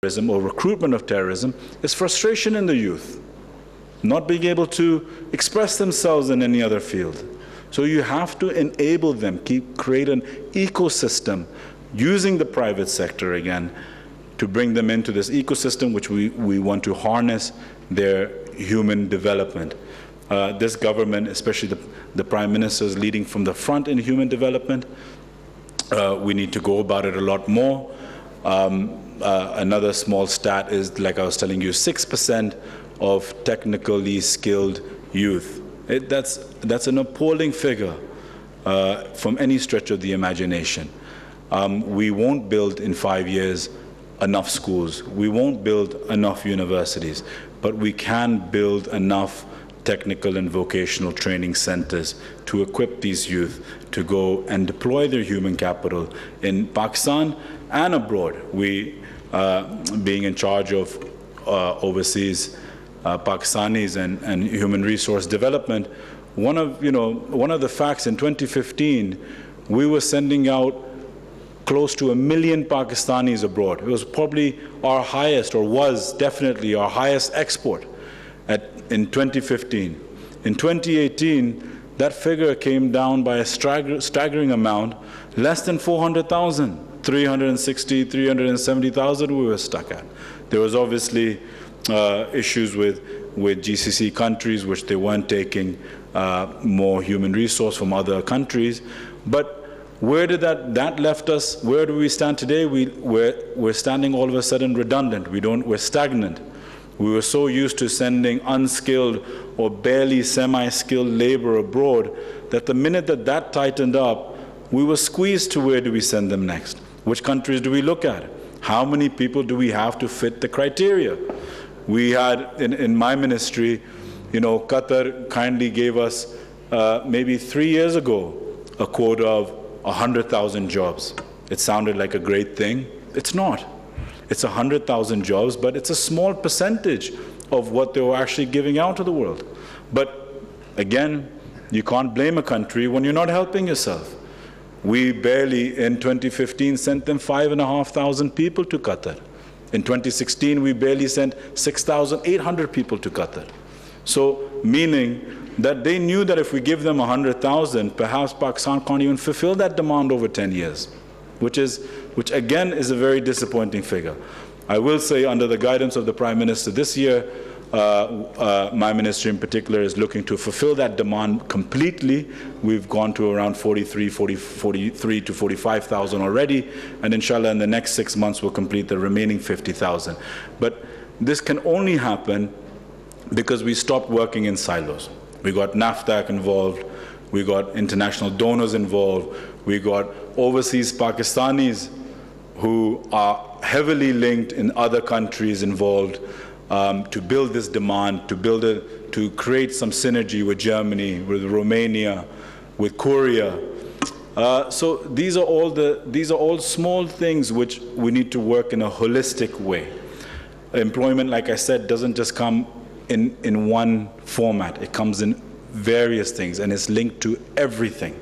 terrorism or recruitment of terrorism is frustration in the youth, not being able to express themselves in any other field. So you have to enable them, create an ecosystem using the private sector again to bring them into this ecosystem which we want to harness their human development. This government, especially the Prime Minister, is leading from the front in human development. We need to go about it a lot more. Another small stat is, like I was telling you, 6% of technically skilled youth. That's an appalling figure from any stretch of the imagination. We won't build in 5 years enough schools. We won't build enough universities, but we can build enough technical and vocational training centers to equip these youth to go and deploy their human capital in Pakistan and abroad. We, being in charge of overseas Pakistanis and human resource development, one of the facts in 2015, we were sending out close to 1 million Pakistanis abroad. It was probably our highest, or was definitely our highest export in 2015. In 2018, that figure came down by a staggering amount, less than 400,000. 360, 370,000 we were stuck at. There was obviously issues with GCC countries, which they weren't taking more human resource from other countries. But where did that left us? Where do we stand today? We're standing all of a sudden redundant. We're stagnant. We were so used to sending unskilled or barely semi-skilled labor abroad that the minute that tightened up, we were squeezed to where do we send them next? Which countries do we look at? How many people do we have to fit the criteria? We had, in my ministry, Qatar kindly gave us, maybe 3 years ago, a quota of 100,000 jobs. It sounded like a great thing. It's not. It's 100,000 jobs, but it's a small percentage of what they were actually giving out to the world. But again, you can't blame a country when you're not helping yourself. We barely, in 2015, sent them 5,500 people to Qatar. In 2016, we barely sent 6,800 people to Qatar. So, meaning that they knew that if we give them 100,000, perhaps Pakistan can't even fulfill that demand over 10 years, which again is a very disappointing figure. I will say, under the guidance of the Prime Minister this year, my ministry in particular is looking to fulfill that demand completely. We've gone to around 43 to 45,000 already, and inshallah in the next 6 months we'll complete the remaining 50,000. But this can only happen because we stopped working in silos. We got NAFTAC involved, we got international donors involved, we got overseas Pakistanis who are heavily linked in other countries involved to build this demand, to create some synergy with Germany, with Romania, with Korea. So these are all small things which we need to work in a holistic way. Employment, like I said, doesn't just come in one format. It comes in various things, and it's linked to everything.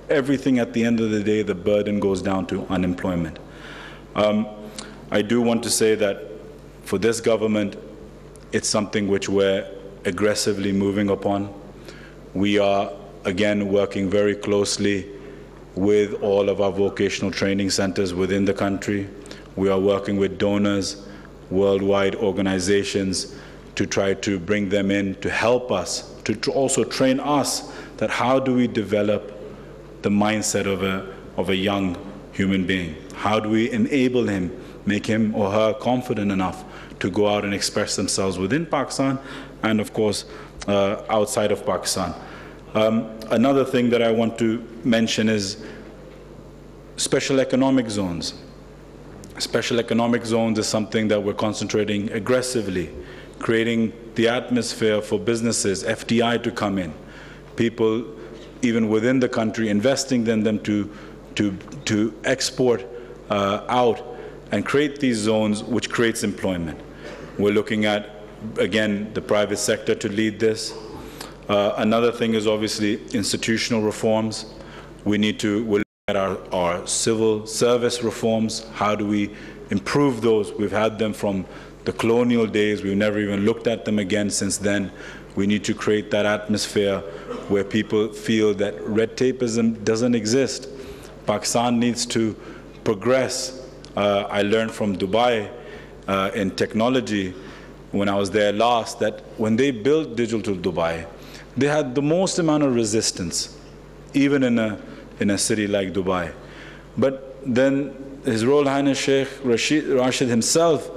Everything, at the end of the day, the burden goes down to unemployment. I do want to say that for this government, it's something which we're aggressively moving upon. We are, again, working very closely with all of our vocational training centers within the country. We are working with donors, worldwide organizations, to try to bring them in to help us, to also train us that how do we develop the mindset of a young human being? How do we enable him, make him or her confident enough to go out and express themselves within Pakistan and, of course, outside of Pakistan? Another thing that I want to mention is special economic zones. Special economic zones is something that we're concentrating aggressively, creating the atmosphere for businesses, FDI to come in, people even within the country investing in them to export out and create these zones which creates employment. We're looking at, again, the private sector to lead this. Another thing is obviously institutional reforms. We're looking at our civil service reforms. How do we improve those. We've had them from the colonial days. We've never even looked at them again since then. We need to create that atmosphere where people feel that red tapeism doesn't exist. Pakistan needs to progress. I learned from Dubai in technology when I was there last that when they built Digital Dubai, they had the most amount of resistance, even in a city like Dubai. But then His Royal Highness Sheikh Rashid himself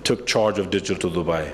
took charge of Digital Dubai.